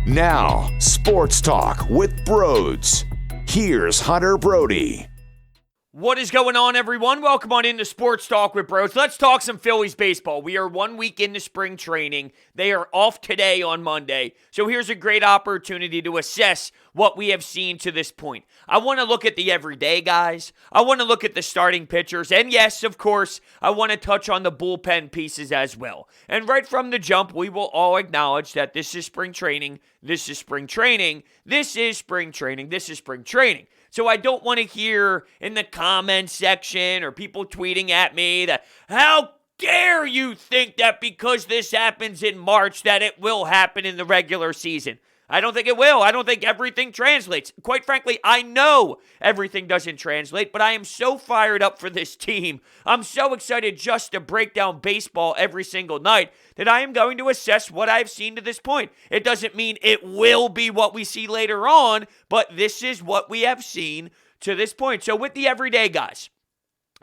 Now, Sports Talk with Brodes. Here's Hunter Brody. What is going on, everyone? Welcome on into Sports Talk with Brodes. Let's talk some Phillies baseball. We are 1 week into spring training. They are off today on Monday. So here's a great opportunity to assess what we have seen to this point. I want to look at the everyday guys. I want to look at the starting pitchers. And yes, of course, I want to touch on the bullpen pieces as well. And right from the jump, we will all acknowledge that this is spring training. This is spring training. This is spring training. This is spring training. So I don't want to hear in the comment section or people tweeting at me that, how dare you think that because this happens in March that it will happen in the regular season. I don't think it will. I don't think everything translates. Quite frankly, I know everything doesn't translate, but I am so fired up for this team. I'm so excited just to break down baseball every single night that I am going to assess what I've seen to this point. It doesn't mean it will be what we see later on, but this is what we have seen to this point. So with the everyday guys,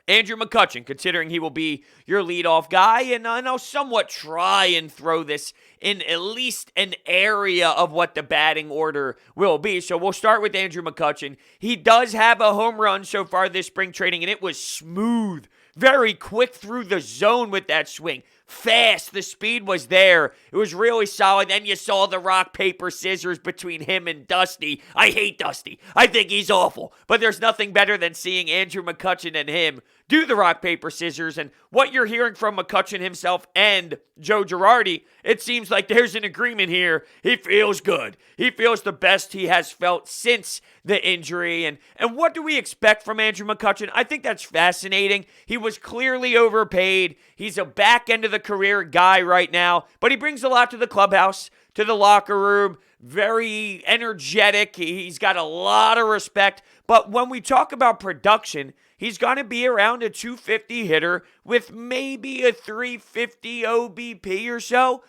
Andrew McCutchen, considering he will be your leadoff guy, and I'll somewhat try and throw this in at least an area of what the batting order will be. So we'll start with Andrew McCutchen. He does have a home run so far this spring training, and it was smooth, very quick through the zone with that swing. Fast, the speed was there. It was really solid. Then you saw the rock, paper, scissors between him and Dusty. I hate Dusty. I think he's awful. But there's nothing better than seeing Andrew McCutchen and him do the rock, paper, scissors. And what you're hearing from McCutchen himself and Joe Girardi, it seems like there's an agreement here. He feels good. He feels the best he has felt since the injury. And what do we expect from Andrew McCutchen? I think that's fascinating. He was clearly overpaid. He's a back end of the career guy right now, but he brings a lot to the clubhouse, to the locker room, very energetic. He's got a lot of respect. But when we talk about production, he's going to be around a 250 hitter with maybe a 350 OBP or so.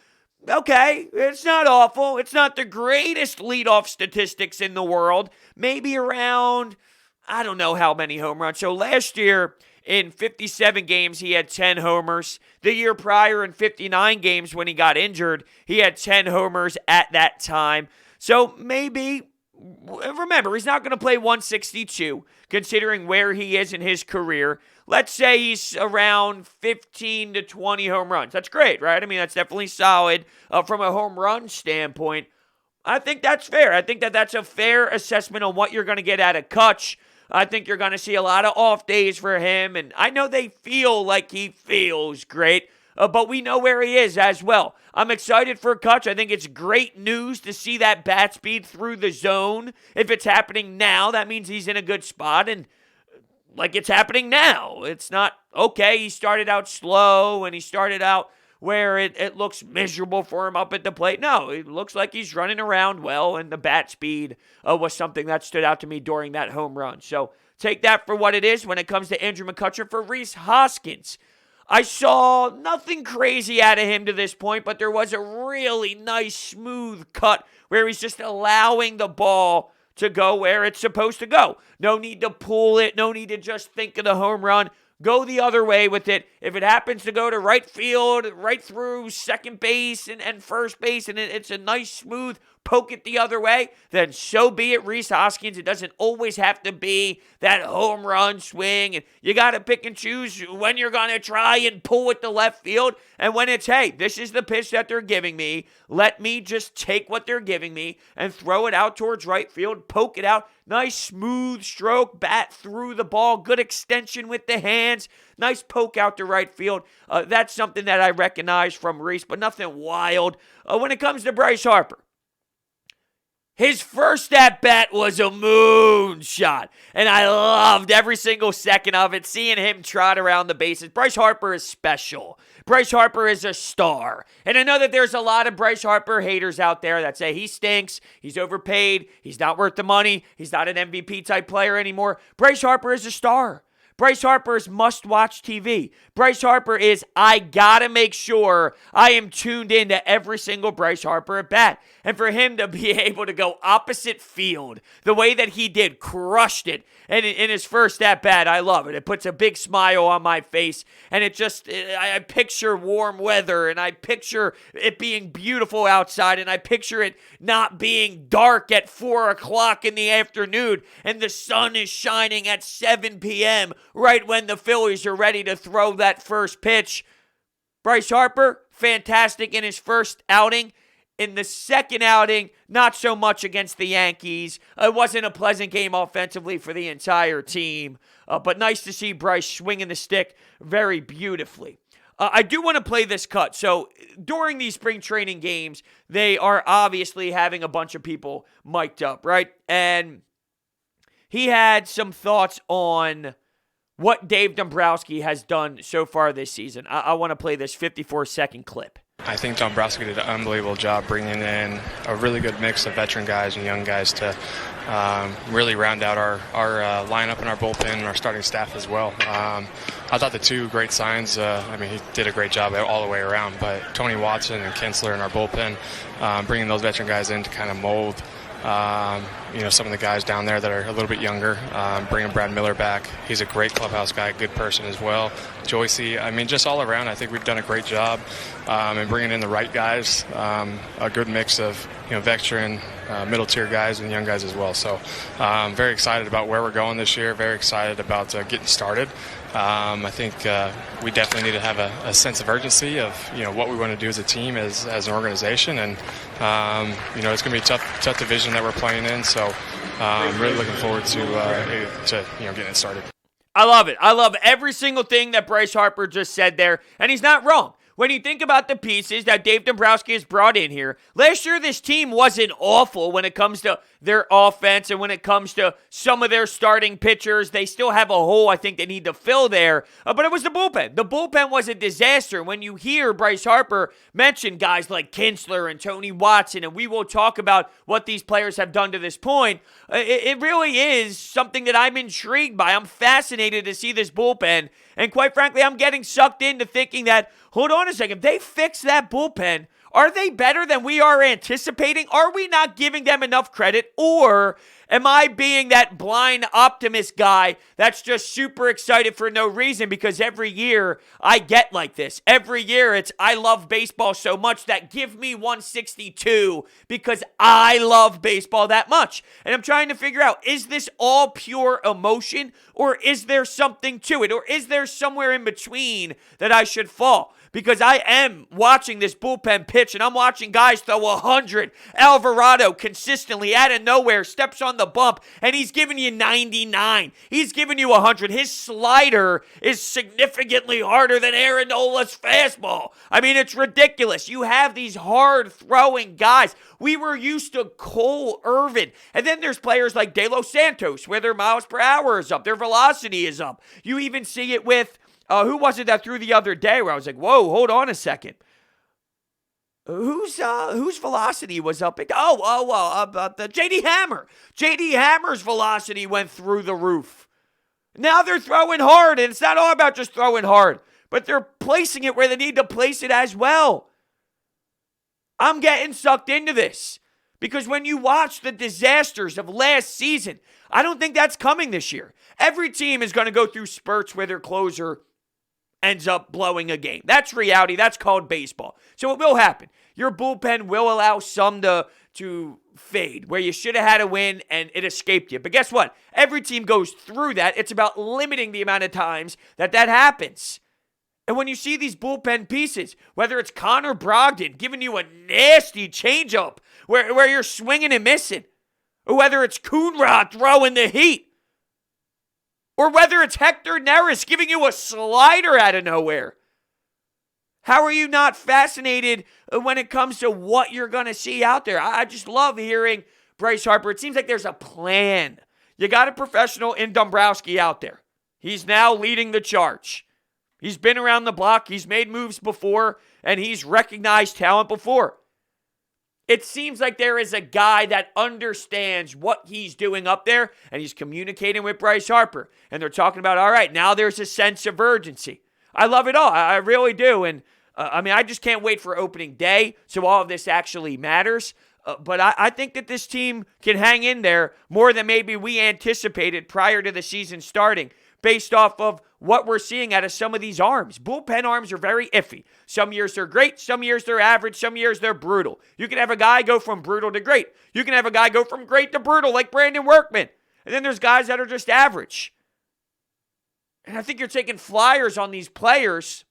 Okay, it's not awful. It's not the greatest leadoff statistics in the world. Maybe around, I don't know how many home runs. So last year, in 57 games, he had 10 homers. The year prior, in 59 games when he got injured, he had 10 homers at that time. So maybe, remember, he's not going to play 162, considering where he is in his career. Let's say he's around 15 to 20 home runs. That's great, right? I mean, that's definitely solid from a home run standpoint. I think that's fair. I think that's a fair assessment on what you're going to get out of Kutch. I think you're going to see a lot of off days for him, and I know they feel like he feels great, but we know where he is as well. I'm excited for Kutch. I think it's great news to see that bat speed through the zone. If it's happening now, that means he's in a good spot, and like it's happening now. It's not, okay, he started out slow, and he started out where it looks miserable for him up at the plate. No, it looks like he's running around well, and the bat speed was something that stood out to me during that home run. So take that for what it is when it comes to Andrew McCutchen. For Rhys Hoskins, I saw nothing crazy out of him to this point, but there was a really nice, smooth cut where he's just allowing the ball to go where it's supposed to go. No need to pull it. No need to just think of the home run. Go the other way with it. If it happens to go to right field, right through second base and first base, and it's a nice, smooth poke it the other way, then so be it, Rhys Hoskins. It doesn't always have to be that home run swing, and you got to pick and choose when you're going to try and pull it to left field, and when it's, hey, this is the pitch that they're giving me. Let me just take what they're giving me and throw it out towards right field, poke it out. Nice smooth stroke, bat through the ball, good extension with the hands, nice poke out to right field. That's something that I recognize from Rhys, but nothing wild. When it comes to Bryce Harper, his first at-bat was a moonshot, and I loved every single second of it, seeing him trot around the bases. Bryce Harper is special. Bryce Harper is a star. And I know that there's a lot of Bryce Harper haters out there that say he stinks, he's overpaid, he's not worth the money, he's not an MVP-type player anymore. Bryce Harper is a star. Bryce Harper is must-watch TV. Bryce Harper is, I gotta make sure I am tuned in to every single Bryce Harper at bat. And for him to be able to go opposite field the way that he did, crushed it. And in his first at-bat, I love it. It puts a big smile on my face. And I picture warm weather, and I picture it being beautiful outside, and I picture it not being dark at 4 o'clock in the afternoon, and the sun is shining at 7 p.m. right when the Phillies are ready to throw that first pitch. Bryce Harper, fantastic in his first outing. In the second outing, not so much against the Yankees. It wasn't a pleasant game offensively for the entire team, but nice to see Bryce swinging the stick very beautifully. I do want to play this cut. So during these spring training games, they are obviously having a bunch of people mic'd up, right? And he had some thoughts on what Dave Dombrowski has done so far this season. I want to play this 54-second clip. I think Dombrowski did an unbelievable job bringing in a really good mix of veteran guys and young guys to really round out our lineup and our bullpen and our starting staff as well. I thought the two great signs, he did a great job all the way around, but Tony Watson and Kinsler in our bullpen, bringing those veteran guys in to kind of mold some of the guys down there that are a little bit younger, bringing Brad Miller back. He's a great clubhouse guy, good person as well. Joycey, just all around, I think we've done a great job in bringing in the right guys, a good mix of veteran, middle-tier guys and young guys as well. So very excited about where we're going this year, very excited about getting started. I think we definitely need to have a sense of urgency of what we want to do as a team, as an organization, and it's going to be a tough division that we're playing in. So I'm really looking forward to getting it started. I love it. I love every single thing that Bryce Harper just said there, and he's not wrong. When you think about the pieces that Dave Dombrowski has brought in here, last year this team wasn't awful when it comes to their offense and when it comes to some of their starting pitchers. They still have a hole I think they need to fill there, but it was the bullpen. The bullpen was a disaster. When you hear Bryce Harper mention guys like Kinsler and Tony Watson, and we will talk about what these players have done to this point, it really is something that I'm intrigued by. I'm fascinated to see this bullpen, and quite frankly, I'm getting sucked into thinking that, hold on a second, if they fix that bullpen, are they better than we are anticipating? Are we not giving them enough credit? Or am I being that blind optimist guy that's just super excited for no reason because every year I get like this? Every year it's, I love baseball so much that give me 162 because I love baseball that much. And I'm trying to figure out, is this all pure emotion or is there something to it? Or is there somewhere in between that I should fall? Because I am watching this bullpen pitch, and I'm watching guys throw 100. Alvarado consistently out of nowhere steps on the bump, and he's giving you 99. He's giving you 100. His slider is significantly harder than Aaron Nola's fastball. It's ridiculous. You have these hard-throwing guys. We were used to Cole Irvin. And then there's players like De Los Santos, where their miles per hour is up, their velocity is up. You even see it with who was it that threw the other day where I was like, whoa, hold on a second. Whose velocity was up? The J.D. Hammer. J.D. Hammer's velocity went through the roof. Now they're throwing hard, and it's not all about just throwing hard, but they're placing it where they need to place it as well. I'm getting sucked into this because when you watch the disasters of last season, I don't think that's coming this year. Every team is going to go through spurts where their closer ends up blowing a game. That's reality. That's called baseball. So it will happen. Your bullpen will allow some to fade, where you should have had a win and it escaped you. But guess what? Every team goes through that. It's about limiting the amount of times that happens. And when you see these bullpen pieces, whether it's Connor Brogdon giving you a nasty changeup where you're swinging and missing, or whether it's Coonrod throwing the heat, or whether it's Hector Neris giving you a slider out of nowhere. How are you not fascinated when it comes to what you're going to see out there? I just love hearing Bryce Harper. It seems like there's a plan. You got a professional in Dombrowski out there. He's now leading the charge. He's been around the block. He's made moves before, and he's recognized talent before. It seems like there is a guy that understands what he's doing up there, and he's communicating with Bryce Harper. And they're talking about, all right, now there's a sense of urgency. I love it all. I really do. And I just can't wait for opening day so all of this actually matters. But I think that this team can hang in there more than maybe we anticipated prior to the season starting, based off of what we're seeing out of some of these arms. Bullpen arms are very iffy. Some years they're great, some years they're average, some years they're brutal. You can have a guy go from brutal to great. You can have a guy go from great to brutal like Brandon Workman. And then there's guys that are just average. And I think you're taking flyers on these players.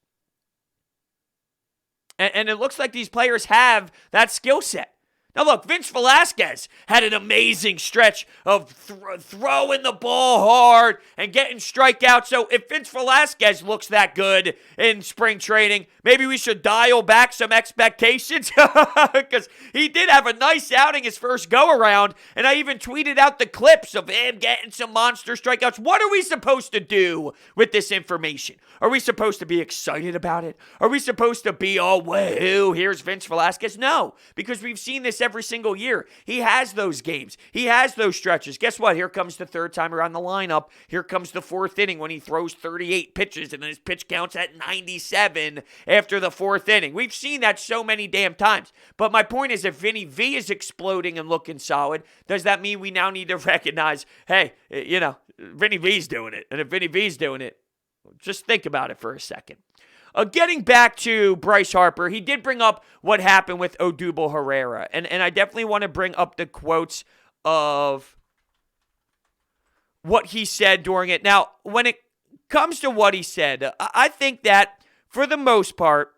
And it looks like these players have that skill set. Now look, Vince Velasquez had an amazing stretch of throwing the ball hard and getting strikeouts. So if Vince Velasquez looks that good in spring training, maybe we should dial back some expectations because he did have a nice outing his first go-around, and I even tweeted out the clips of him getting some monster strikeouts. What are we supposed to do with this information? Are we supposed to be excited about it? Are we supposed to be, oh, woohoo, here's Vince Velasquez? No, because we've seen this every single year. He has those games. He has those stretches. Guess what? Here comes the third time around the lineup. Here comes the fourth inning when he throws 38 pitches and his pitch counts at 97 after the fourth inning. We've seen that so many damn times. But my point is, if Vinny V is exploding and looking solid, does that mean we now need to recognize, hey, Vinny V's doing it. And if Vinny V's doing it, just think about it for a second. Getting back to Bryce Harper, he did bring up what happened with Odubel Herrera. And I definitely want to bring up the quotes of what he said during it. Now, when it comes to what he said, I think that for the most part,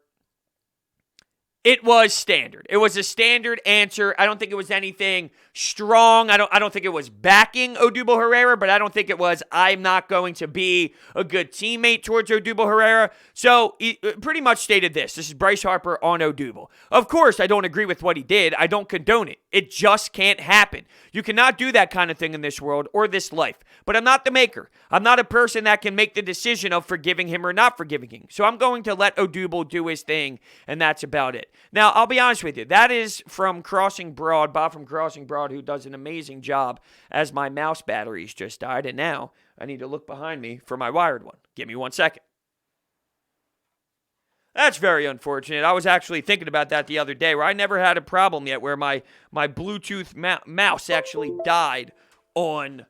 it was standard. It was a standard answer. I don't think it was anything strong. I don't think it was backing Odubel Herrera, but I don't think it was, I'm not going to be a good teammate towards Odubel Herrera. So he pretty much stated this. This is Bryce Harper on Odubel. Of course, I don't agree with what he did. I don't condone it. It just can't happen. You cannot do that kind of thing in this world or this life. But I'm not the maker. I'm not a person that can make the decision of forgiving him or not forgiving him. So I'm going to let Odubel do his thing, and that's about it. Now, I'll be honest with you. That is from Crossing Broad, Bob from Crossing Broad, who does an amazing job as my mouse batteries just died. And now I need to look behind me for my wired one. Give me 1 second. That's very unfortunate. I was actually thinking about that the other day, where I never had a problem yet where my Bluetooth mouse actually died on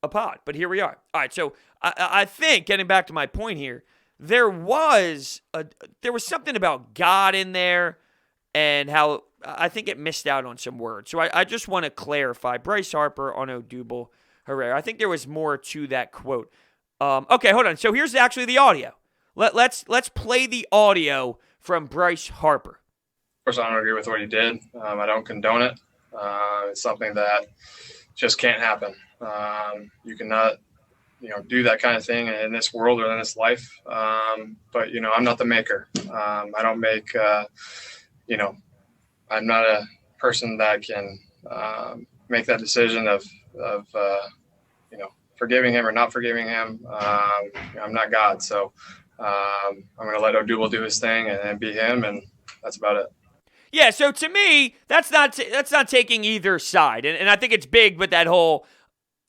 a pod. But here we are. All right, so I think, getting back to my point here, there was something about God in there and how I think it missed out on some words. So I just want to clarify. Bryce Harper on Odubel Herrera. I think there was more to that quote. Okay, hold on. So here's actually the audio. Let's play the audio from Bryce Harper. Of course, I don't agree with what he did. I don't condone it. It's something that just can't happen. You cannot, do that kind of thing in this world or in this life. But I'm not the maker. I don't make. I'm not a person that can make that decision of forgiving him or not forgiving him. I'm not God, so. I'm going to let Odubel do his thing and be him, and that's about it. Yeah, so to me, that's not taking either side. And I think it's big with that whole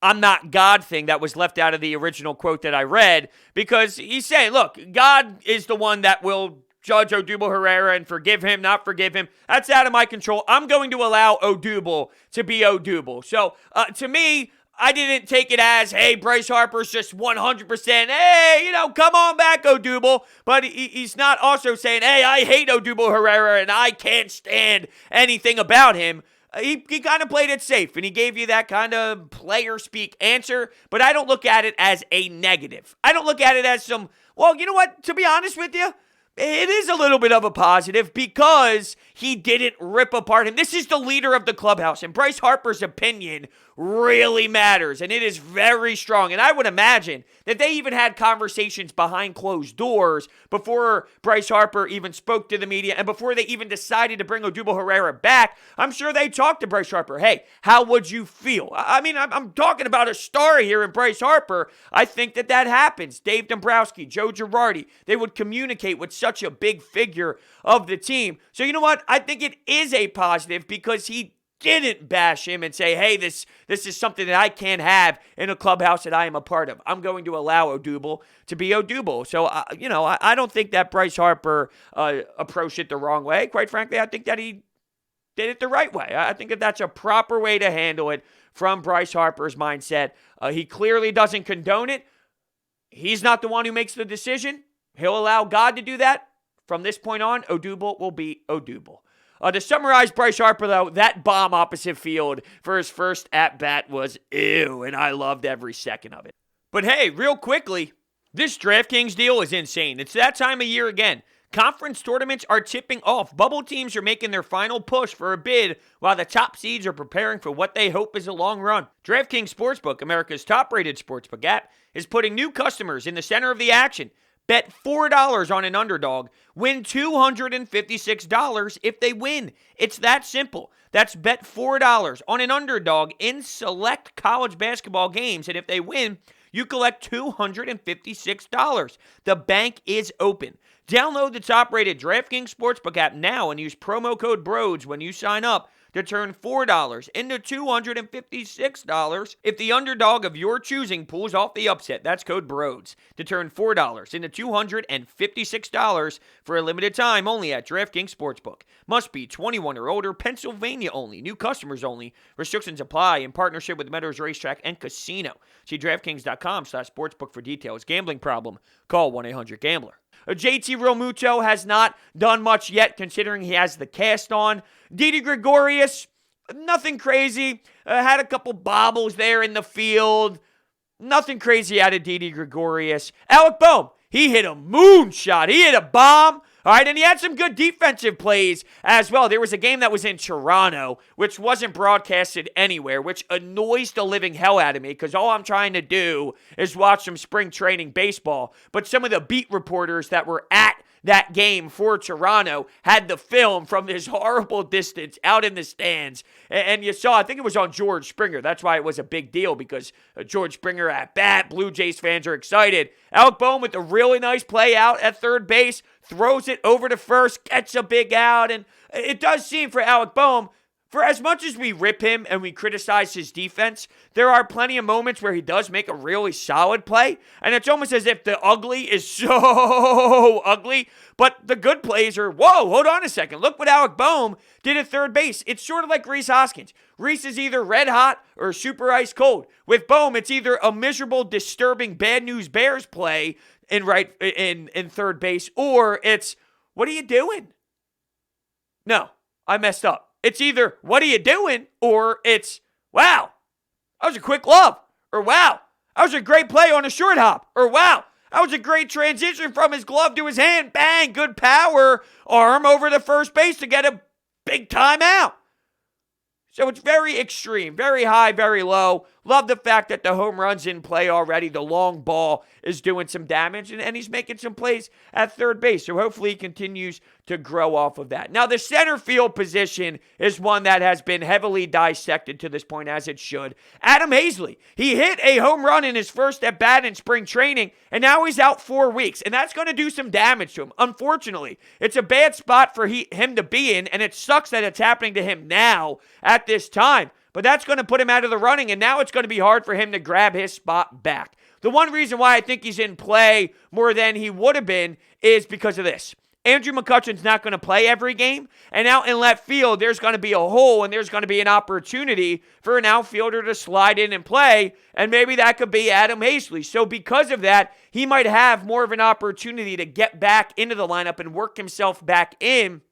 I'm not God thing that was left out of the original quote that I read, because he's saying, look, God is the one that will judge Odubel Herrera and forgive him, not forgive him. That's out of my control. I'm going to allow Odubel to be Odubel. So to me, I didn't take it as, hey, Bryce Harper's just 100%, hey, come on back, Odubel. But he's not also saying, hey, I hate Odubel Herrera and I can't stand anything about him. He kind of played it safe, and he gave you that kind of player speak answer, but I don't look at it as a negative. I don't look at it as some, well, you know what, to be honest with you, it is a little bit of a positive because he didn't rip apart him. This is the leader of the clubhouse, and Bryce Harper's opinion really matters, and it is very strong. And I would imagine that they even had conversations behind closed doors before Bryce Harper even spoke to the media and before they even decided to bring Odubel Herrera back. I'm sure they talked to Bryce Harper. Hey, how would you feel? I mean, I'm talking about a star here in Bryce Harper. I think that happens. Dave Dombrowski, Joe Girardi, they would communicate with such a big figure of the team. So you know what? I think it is a positive because he didn't bash him and say, hey, this is something that I can't have in a clubhouse that I am a part of. I'm going to allow Odubel to be Odubel. So, I don't think that Bryce Harper approached it the wrong way. Quite frankly, I think that he did it the right way. I think that that's a proper way to handle it from Bryce Harper's mindset. He clearly doesn't condone it. He's not the one who makes the decision. He'll allow God to do that. From this point on, Odubel will be Odubel. To summarize Bryce Harper, though, that bomb opposite field for his first at-bat was ew, and I loved every second of it. But hey, real quickly, this DraftKings deal is insane. It's that time of year again. Conference tournaments are tipping off. Bubble teams are making their final push for a bid, while the top seeds are preparing for what they hope is a long run. DraftKings Sportsbook, America's top-rated sportsbook app, is putting new customers in the center of the action. Bet $4 on an underdog, win $256 if they win. It's that simple. That's bet $4 on an underdog in select college basketball games, and if they win, you collect $256. The bank is open. Download the top-rated DraftKings Sportsbook app now and use promo code Brodes when you sign up to turn $4 into $256 if the underdog of your choosing pulls off the upset. That's code Brodes to turn $4 into $256 for a limited time only at DraftKings Sportsbook. Must be 21 or older, Pennsylvania only, new customers only. Restrictions apply in partnership with Meadows Racetrack and Casino. See DraftKings.com/sportsbook for details. Gambling problem? Call 1-800-GAMBLER. JT Realmuto has not done much yet, considering he has the cast on. Didi Gregorius, nothing crazy. Had a couple bobbles there in the field. Nothing crazy out of Didi Gregorius. Alec Bohm, he hit a moonshot. He hit a bomb. All right, and he had some good defensive plays as well. There was a game that was in Toronto, which wasn't broadcasted anywhere, which annoys the living hell out of me because all I'm trying to do is watch some spring training baseball. But some of the beat reporters that were at that game for Toronto had the film from this horrible distance out in the stands. And you saw, I think it was on George Springer. That's why it was a big deal, because George Springer at bat, Blue Jays fans are excited. Alec Bohm with a really nice play out at third base, throws it over to first, gets a big out. And it does seem for Alec Bohm, for as much as we rip him and we criticize his defense, there are plenty of moments where he does make a really solid play. And it's almost as if the ugly is so ugly, but the good plays are, whoa, hold on a second. Look what Alec Bohm did at third base. It's sort of like Rhys Hoskins. Rhys is either red hot or super ice cold. With Bohm, it's either a miserable, disturbing, bad news Bears play in third base, or it's, what are you doing? No, I messed up. It's either, what are you doing? Or it's, wow, that was a quick love. Or wow, that was a great play on a short hop. Or wow, that was a great transition from his glove to his hand. Bang, good power arm over the first base to get a big timeout. So it's very extreme, very high, very low. Love the fact that the home run's in play already. The long ball is doing some damage, and he's making some plays at third base. So hopefully he continues to grow off of that. Now, the center field position is one that has been heavily dissected to this point, as it should. Adam Hazley, he hit a home run in his first at-bat in spring training, and now he's out 4 weeks, and that's going to do some damage to him. Unfortunately, it's a bad spot for him to be in, and it sucks that it's happening to him now at this time. But that's going to put him out of the running, and now it's going to be hard for him to grab his spot back. The one reason why I think he's in play more than he would have been is because of this. Andrew McCutchen's not going to play every game, and out in left field, there's going to be a hole, and there's going to be an opportunity for an outfielder to slide in and play, and maybe that could be Adam Hazley. So because of that, he might have more of an opportunity to get back into the lineup and work himself back in.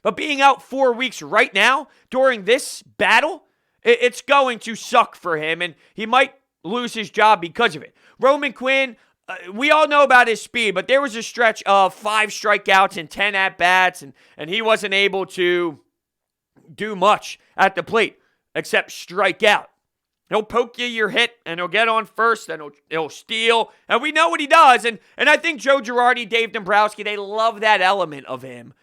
But being out 4 weeks right now during this battle, it's going to suck for him, and he might lose his job because of it. Roman Quinn, we all know about his speed, but there was a stretch of 5 strikeouts and 10 at-bats, and he wasn't able to do much at the plate except strike out. He'll poke you your hit, and he'll get on first, and he'll steal, and we know what he does. And I think Joe Girardi, Dave Dombrowski, they love that element of him.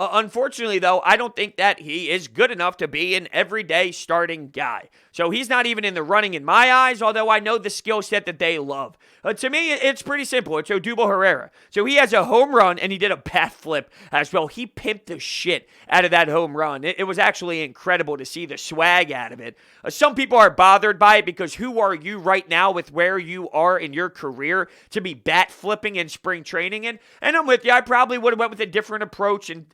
Unfortunately, though, I don't think that he is good enough to be an everyday starting guy. So he's not even in the running in my eyes, although I know the skill set that they love. To me, it's pretty simple. It's Odubel Herrera. So he has a home run, and he did a bat flip as well. He pimped the shit out of that home run. It was actually incredible to see the swag out of it. Some people are bothered by it because who are you right now with where you are in your career to be bat flipping in spring training? And I'm with you. I probably would have went with a different approach and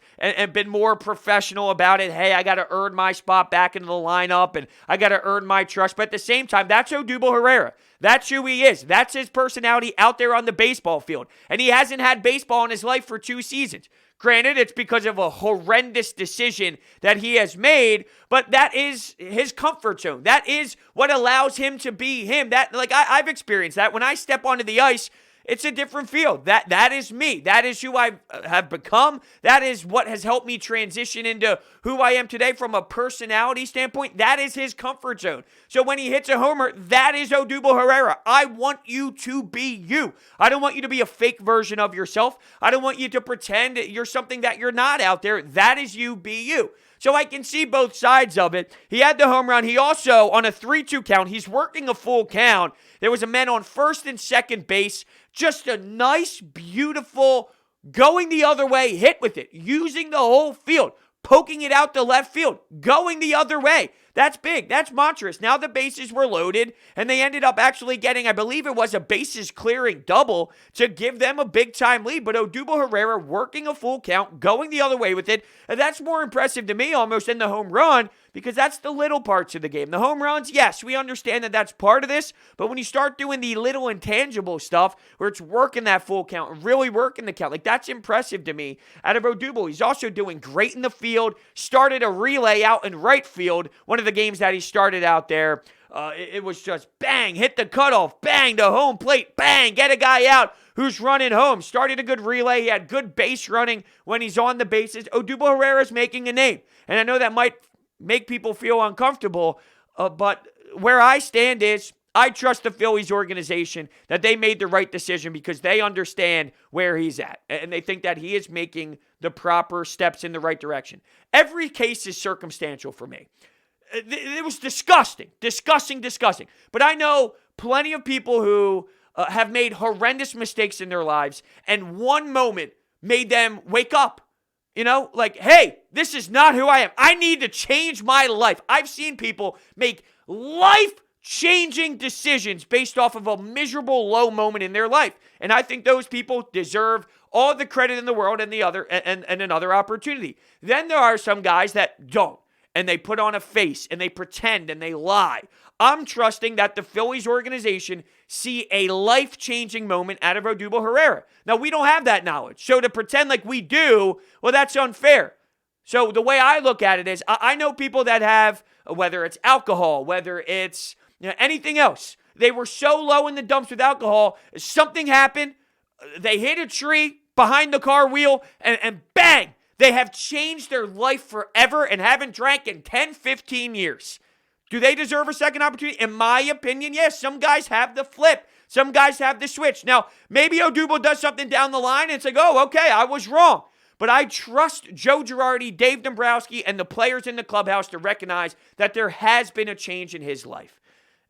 been more professional about it. Hey, I got to earn my spot back into the lineup, and I got to earn my trust. But at the same time, that's Odubel Herrera. That's who he is. That's his personality out there on the baseball field. And he hasn't had baseball in his life for 2 seasons. Granted, it's because of a horrendous decision that he has made, but that is his comfort zone. That is what allows him to be him. I've experienced that. When I step onto the ice, it's a different field. That is me. That is who I have become. That is what has helped me transition into who I am today from a personality standpoint. That is his comfort zone. So when he hits a homer, that is Odubel Herrera. I want you to be you. I don't want you to be a fake version of yourself. I don't want you to pretend you're something that you're not out there. That is you, be you. So I can see both sides of it. He had the home run. He also, on a 3-2 count, he's working a full count. There was a man on first and second base. Just a nice, beautiful, going the other way hit with it, using the whole field, poking it out to left field, going the other way. That's big. That's monstrous. Now the bases were loaded, and they ended up actually getting, I believe it was a bases clearing double to give them a big-time lead. But Odubel Herrera working a full count, going the other way with it, and that's more impressive to me almost than the home run, because that's the little parts of the game. The home runs, yes, we understand that that's part of this, but when you start doing the little intangible stuff where it's working that full count, really working the count, that's impressive to me out of Odubel. He's also doing great in the field, started a relay out in right field, one of the games that he started out there. It was just bang, hit the cutoff, bang, to home plate, bang, get a guy out who's running home. Started a good relay. He had good base running when he's on the bases. Odubel Herrera's making a name, and I know that might make people feel uncomfortable, but where I stand is I trust the Phillies organization that they made the right decision because they understand where he's at, and they think that he is making the proper steps in the right direction. Every case is circumstantial for me. It was disgusting. But I know plenty of people who have made horrendous mistakes in their lives, and one moment made them wake up. Hey, this is not who I am. I need to change my life. I've seen people make life-changing decisions based off of a miserable low moment in their life. And I think those people deserve all the credit in the world and another opportunity. Then there are some guys that don't. And they put on a face, and they pretend, and they lie. I'm trusting that the Phillies organization see a life-changing moment out of Odubel Herrera. Now, we don't have that knowledge. So to pretend like we do, well, that's unfair. So the way I look at it is, I know people that have, whether it's alcohol, whether it's anything else, they were so low in the dumps with alcohol, something happened, they hit a tree behind the car wheel, and bang! They have changed their life forever and haven't drank in 10, 15 years. Do they deserve a second opportunity? In my opinion, yes. Some guys have the flip. Some guys have the switch. Now, maybe Odubel does something down the line and it's like, oh, okay, I was wrong. But I trust Joe Girardi, Dave Dombrowski, and the players in the clubhouse to recognize that there has been a change in his life.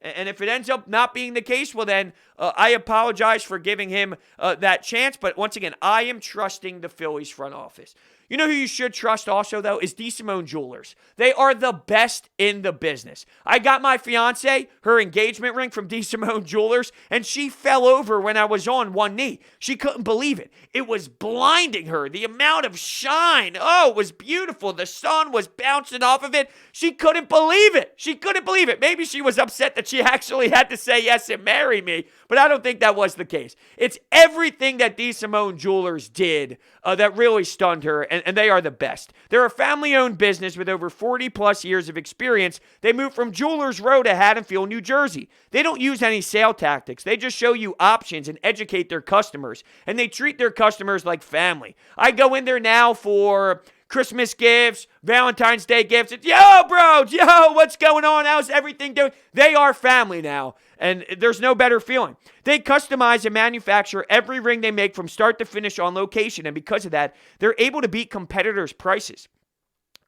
And if it ends up not being the case, well then, I apologize for giving him that chance. But once again, I am trusting the Phillies front office. You know who you should trust also, though, is DeSimone Jewelers. They are the best in the business. I got my fiance her engagement ring from DeSimone Jewelers, and she fell over when I was on one knee. She couldn't believe it. It was blinding her. The amount of shine. Oh, it was beautiful. The sun was bouncing off of it. She couldn't believe it. Maybe she was upset that she actually had to say yes and marry me, but I don't think that was the case. It's everything that DeSimone Jewelers did that really stunned her, and they are the best. They're a family-owned business with over 40-plus years of experience. They moved from Jewelers Row to Haddonfield, New Jersey. They don't use any sale tactics. They just show you options and educate their customers, and they treat their customers like family. I go in there now for Christmas gifts, Valentine's Day gifts. It's, yo, Brodes, yo, what's going on? How's everything doing? They are family now, and there's no better feeling. They customize and manufacture every ring they make from start to finish on location, and because of that, they're able to beat competitors' prices.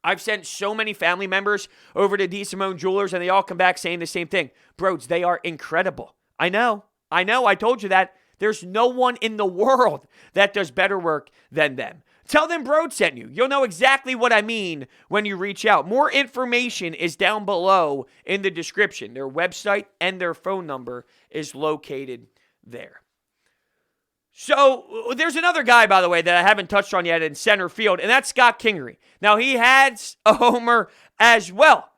I've sent so many family members over to D. Simone Jewelers, and they all come back saying the same thing. Brodes, they are incredible. I know. I told you that. There's no one in the world that does better work than them. Tell them Brodes sent you. You'll know exactly what I mean when you reach out. More information is down below in the description. Their website and their phone number is located there. So there's another guy, by the way, that I haven't touched on yet in center field, and that's Scott Kingery. Now, he had a homer as well.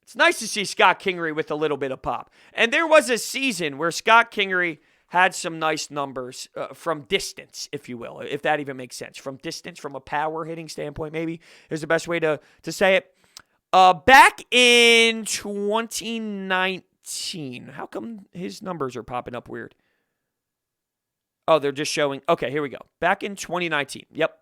It's nice to see Scott Kingery with a little bit of pop. And there was a season where Scott Kingery had some nice numbers from distance, if you will, if that even makes sense. From distance, from a power hitting standpoint, maybe is the best way to say it. Back in 2019, how come his numbers are popping up weird? Oh, they're just showing. Okay, here we go. Back in 2019. Yep.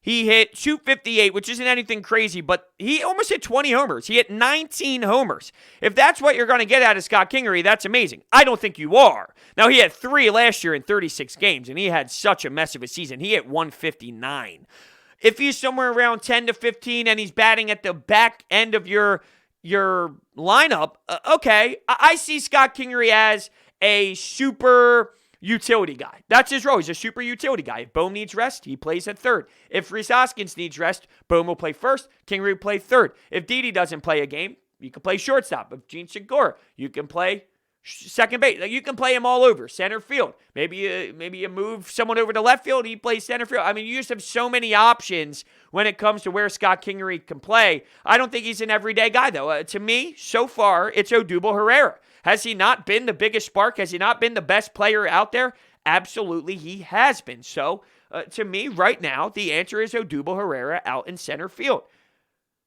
He hit 258, which isn't anything crazy, but he almost hit 20 homers. He hit 19 homers. If that's what you're going to get out of Scott Kingery, that's amazing. I don't think you are. Now, he had 3 last year in 36 games, and he had such a mess of a season. He hit 159. If he's somewhere around 10 to 15 and he's batting at the back end of your lineup, okay, I see Scott Kingery as a super utility guy. That's his role. He's a super utility guy. If Bohm needs rest, he plays at third. If Rhys Hoskins needs rest, Bohm will play first. Kingery will play third. If Didi doesn't play a game, you can play shortstop. If Gene Segura, you can play second base. You can play him all over. Center field. Maybe you move someone over to left field, he plays center field. I mean, you just have so many options when it comes to where Scott Kingery can play. I don't think he's an everyday guy, though. To me, so far, it's Odubel Herrera. Has he not been the biggest spark? Has he not been the best player out there? Absolutely, he has been. So, to me, right now, the answer is Odubel Herrera out in center field.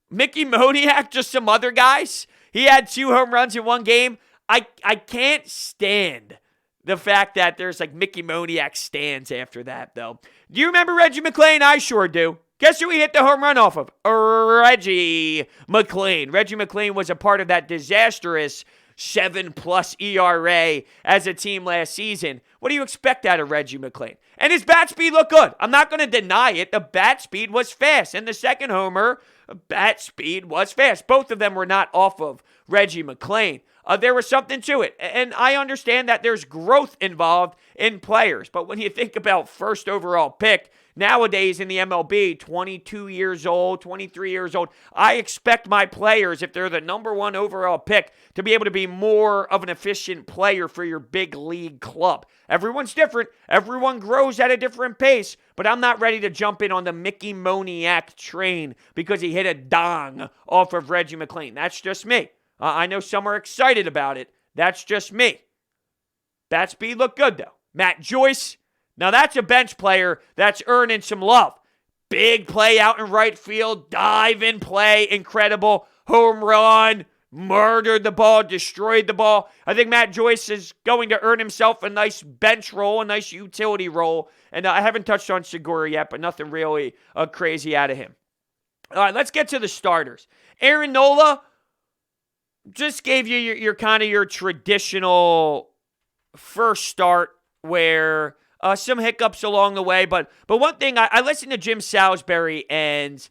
Mickey Moniak, just some other guys. He had 2 home runs in one game. I can't stand the fact that there's like Mickey Moniak stands after that, though. Do you remember Reggie McClain? I sure do. Guess who he hit the home run off of? Reggie McClain. Reggie McClain was a part of that disastrous 7+ ERA as a team last season. What do you expect out of Reggie McClain? And his bat speed looked good. I'm not going to deny it. The bat speed was fast. And the second homer, bat speed was fast. Both of them were not off of Reggie McClain. There was something to it. And I understand that there's growth involved in players. But when you think about first overall pick, nowadays in the MLB, 22 years old, 23 years old, I expect my players, if they're the number 1 overall pick, to be able to be more of an efficient player for your big league club. Everyone's different. Everyone grows at a different pace, but I'm not ready to jump in on the Mickey Moniak train because he hit a dong off of Reggie McClain. That's just me. I know some are excited about it. That's just me. Bat speed looked good, though. Matt Joyce, now that's a bench player that's earning some love. Big play out in right field, dive in play, incredible, home run, murdered the ball, destroyed the ball. I think Matt Joyce is going to earn himself a nice bench role, a nice utility role. And I haven't touched on Segura yet, but nothing really crazy out of him. All right, let's get to the starters. Aaron Nola just gave you your kind of your traditional first start where some hiccups along the way. But one thing, I listened to Jim Salisbury and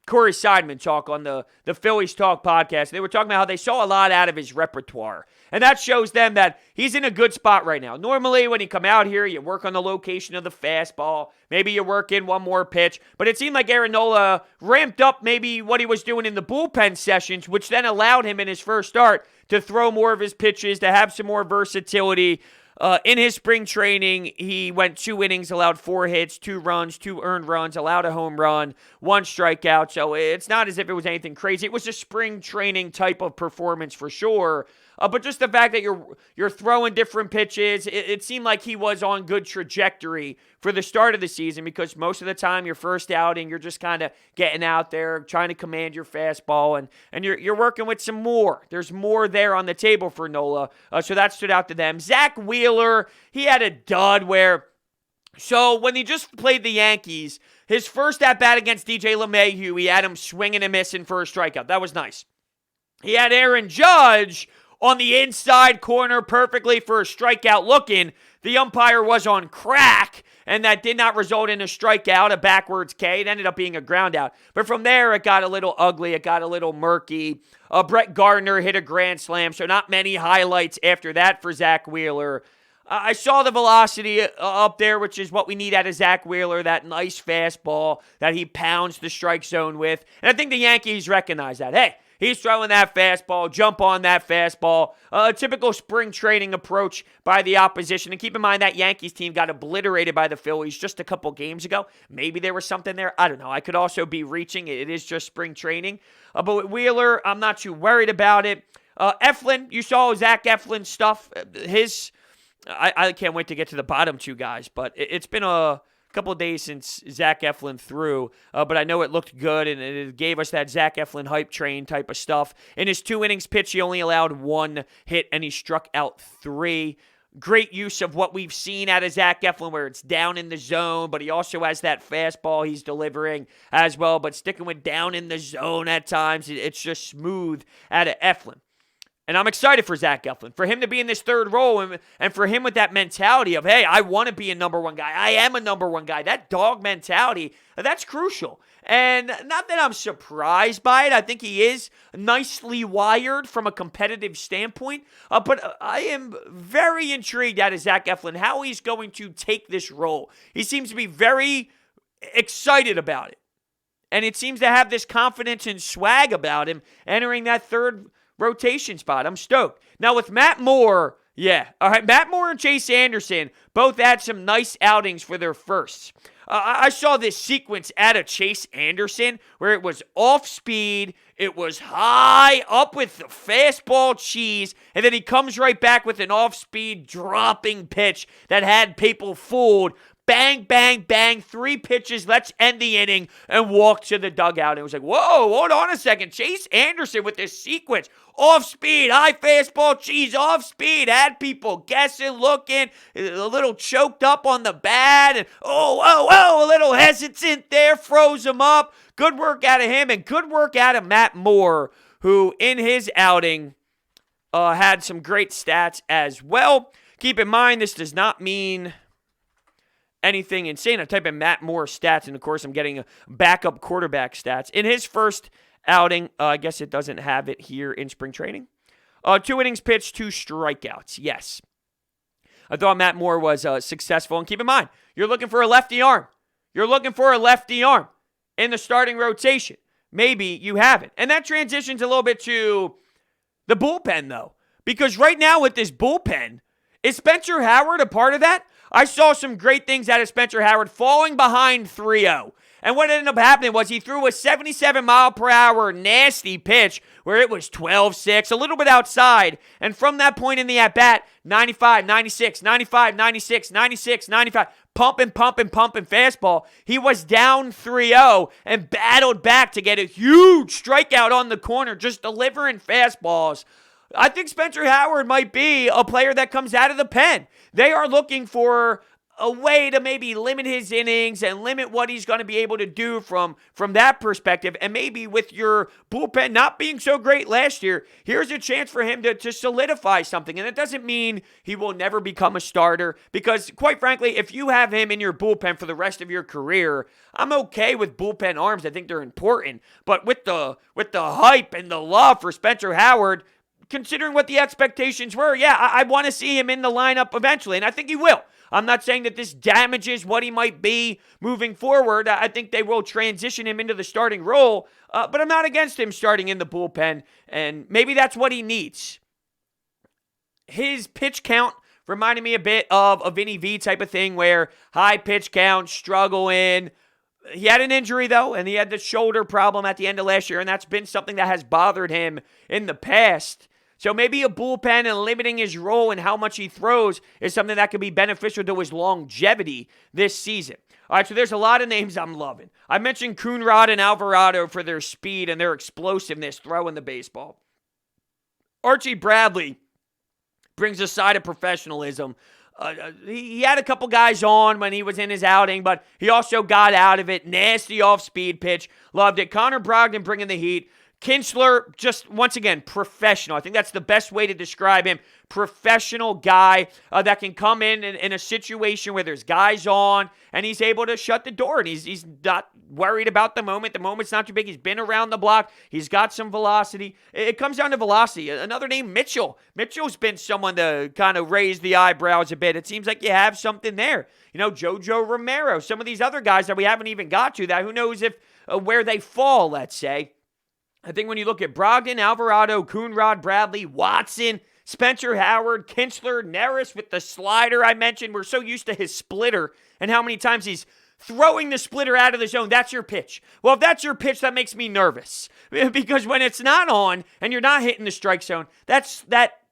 Corey Seidman talk on the Phillies Talk podcast. They were talking about how they saw a lot out of his repertoire. And that shows them that he's in a good spot right now. Normally, when you come out here, you work on the location of the fastball. Maybe you work in one more pitch. But it seemed like Aaron Nola ramped up maybe what he was doing in the bullpen sessions, which then allowed him in his first start to throw more of his pitches, to have some more versatility. In his spring training, he went 2 innings, allowed 4 hits, 2 runs, 2 earned runs, allowed a home run, 1 strikeout. So it's not as if it was anything crazy. It was a spring training type of performance for sure. But just the fact that you're throwing different pitches, it seemed like he was on good trajectory for the start of the season, because most of the time your first outing, you're just kind of getting out there, trying to command your fastball, and you're working with some more. There's more there on the table for Nola, so that stood out to them. Zach Wheeler, he had a dud where, so when he just played the Yankees, his first at-bat against DJ LeMahieu, he had him swinging and missing for a strikeout. That was nice. He had Aaron Judge on the inside corner perfectly for a strikeout looking. The umpire was on crack, and that did not result in a strikeout, a backwards K. It ended up being a ground out. But from there, it got a little ugly. It got a little murky. Brett Gardner hit a grand slam, so not many highlights after that for Zach Wheeler. I saw the velocity up there, which is what we need out of Zach Wheeler, that nice fastball that he pounds the strike zone with. And I think the Yankees recognize that. Hey, he's throwing that fastball, jump on that fastball. A typical spring training approach by the opposition. And keep in mind that Yankees team got obliterated by the Phillies just a couple games ago. Maybe there was something there. I don't know. I could also be reaching. It is just spring training. But with Wheeler, I'm not too worried about it. Eflin, you saw Zach Eflin's stuff. I can't wait to get to the bottom two guys, but it's been a couple of days since Zach Eflin threw, but I know it looked good, and it gave us that Zach Eflin hype train type of stuff. In his 2 innings pitch, he only allowed 1 hit, and he struck out 3. Great use of what we've seen out of Zach Eflin, where it's down in the zone, but he also has that fastball he's delivering as well, but sticking with down in the zone at times, it's just smooth out of Eflin. And I'm excited for Zach Eflin, for him to be in this third role, and for him with that mentality of, hey, I want to be a number one guy. I am a number one guy. That dog mentality, that's crucial. And not that I'm surprised by it. I think he is nicely wired from a competitive standpoint. But I am very intrigued out of Zach Eflin, how he's going to take this role. He seems to be very excited about it. And it seems to have this confidence and swag about him entering that third rotation spot. I'm stoked. Now with Matt Moore, all right, Matt Moore and Chase Anderson both had some nice outings for their firsts. I saw this sequence out of Chase Anderson where it was off speed, it was high up with the fastball cheese, and then he comes right back with an off-speed dropping pitch that had people fooled. Bang, bang, bang, 3 pitches, let's end the inning, and walk to the dugout. And it was like, whoa, hold on a second. Chase Anderson with this sequence. Off speed, high fastball, cheese, off speed. Had people guessing, looking, a little choked up on the bat. And a little hesitant there, froze him up. Good work out of him, and good work out of Matt Moore, who in his outing had some great stats as well. Keep in mind, this does not mean anything insane. I type in Matt Moore stats, and of course I'm getting backup quarterback stats. In his first outing, I guess it doesn't have it here in spring training. 2 innings pitched, 2 strikeouts. Yes. I thought Matt Moore was successful. And keep in mind, you're looking for a lefty arm. You're looking for a lefty arm in the starting rotation. Maybe you haven't. And that transitions a little bit to the bullpen, though. Because right now with this bullpen, is Spencer Howard a part of that? I saw some great things out of Spencer Howard falling behind 3-0. And what ended up happening was he threw a 77-mile-per-hour nasty pitch where it was 12-6, a little bit outside. And from that point in the at-bat, 95, 96, 95, 96, 96, 95, pumping fastball. He was down 3-0 and battled back to get a huge strikeout on the corner, just delivering fastballs. I think Spencer Howard might be a player that comes out of the pen. They are looking for a way to maybe limit his innings and limit what he's going to be able to do from that perspective. And maybe with your bullpen not being so great last year, here's a chance for him to solidify something. And it doesn't mean he will never become a starter, because quite frankly, if you have him in your bullpen for the rest of your career, I'm okay with bullpen arms. I think they're important. But with the hype and the love for Spencer Howard, considering what the expectations were, I want to see him in the lineup eventually, and I think he will. I'm not saying that this damages what he might be moving forward. I think they will transition him into the starting role, but I'm not against him starting in the bullpen, and maybe that's what he needs. His pitch count reminded me a bit of a Vinny V type of thing, where high pitch count, struggling. He had an injury, though, and he had the shoulder problem at the end of last year, and that's been something that has bothered him in the past. So maybe a bullpen and limiting his role and how much he throws is something that could be beneficial to his longevity this season. All right, so there's a lot of names I'm loving. I mentioned Coonrod and Alvarado for their speed and their explosiveness throwing the baseball. Archie Bradley brings a side of professionalism. He had a couple guys on when he was in his outing, but he also got out of it. Nasty off-speed pitch. Loved it. Connor Brogdon bringing the heat. Kinsler, just once again, professional. I think that's the best way to describe him. Professional guy that can come in a situation where there's guys on and he's able to shut the door and he's not worried about the moment. The moment's not too big. He's been around the block. He's got some velocity. It comes down to velocity. Another name, Mitchell. Mitchell's been someone to kind of raise the eyebrows a bit. It seems like you have something there. Jojo Romero, some of these other guys that we haven't even got to, that who knows if where they fall, let's say. I think when you look at Brogdon, Alvarado, Coonrod, Bradley, Watson, Spencer Howard, Kinsler, Neris with the slider I mentioned. We're so used to his splitter and how many times he's throwing the splitter out of the zone. That's your pitch. Well, if that's your pitch, that makes me nervous. Because when it's not on and you're not hitting the strike zone, that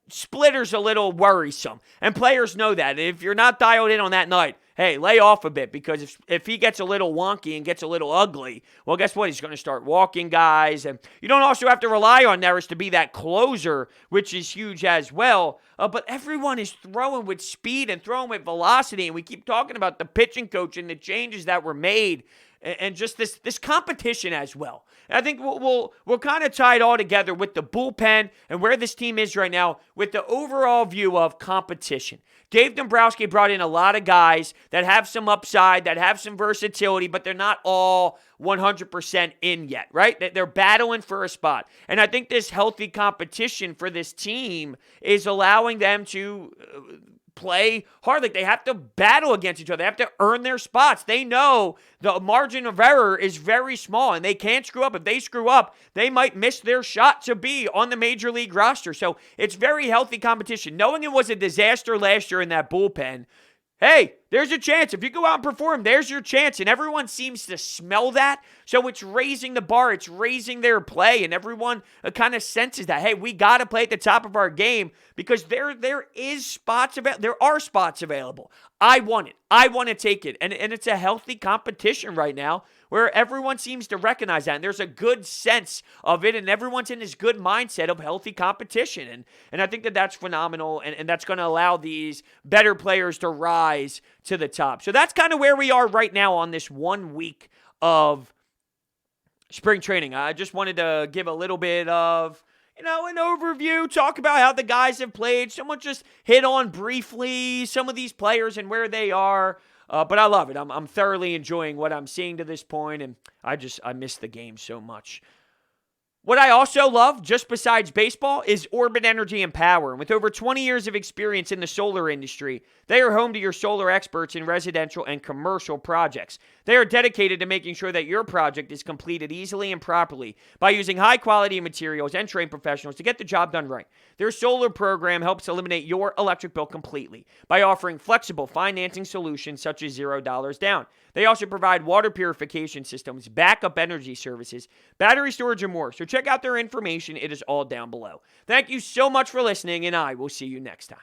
splitter's a little worrisome. And players know that. If you're not dialed in on that night, hey, lay off a bit, because if he gets a little wonky and gets a little ugly, well, guess what? He's going to start walking guys. And you don't also have to rely on Neris to be that closer, which is huge as well. But everyone is throwing with speed and throwing with velocity, and we keep talking about the pitching coach and the changes that were made and just this competition as well. And I think we'll kind of tie it all together with the bullpen and where this team is right now with the overall view of competition. Dave Dombrowski brought in a lot of guys that have some upside, that have some versatility, but they're not all 100% in yet, right? They're battling for a spot. And I think this healthy competition for this team is allowing them to play hard. Like, they have to battle against each other. They have to earn their spots. They know the margin of error is very small and they can't screw up. If they screw up, they might miss their shot to be on the major league roster. So it's very healthy competition. Knowing it was a disaster last year in that bullpen, hey, there's a chance. If you go out and perform, there's your chance. And everyone seems to smell that. So it's raising the bar. It's raising their play. And everyone kind of senses that, hey, we got to play at the top of our game because there are spots available. I want it. I want to take it. And it's a healthy competition right now where everyone seems to recognize that. And there's a good sense of it. And everyone's in this good mindset of healthy competition. And I think that that's phenomenal. And that's going to allow these better players to rise to the top. So that's kind of where we are right now on this 1 week of spring training. I just wanted to give a little bit of, an overview, talk about how the guys have played. Someone just hit on briefly some of these players and where they are. But I love it. I'm thoroughly enjoying what I'm seeing to this point, and I miss the game so much. What I also love, just besides baseball, is Orbit Energy and Power. And with over 20 years of experience in the solar industry, they are home to your solar experts in residential and commercial projects. They are dedicated to making sure that your project is completed easily and properly by using high-quality materials and trained professionals to get the job done right. Their solar program helps eliminate your electric bill completely by offering flexible financing solutions such as $0 down. They also provide water purification systems, backup energy services, battery storage, and more. So check out their information. It is all down below. Thank you so much for listening, and I will see you next time.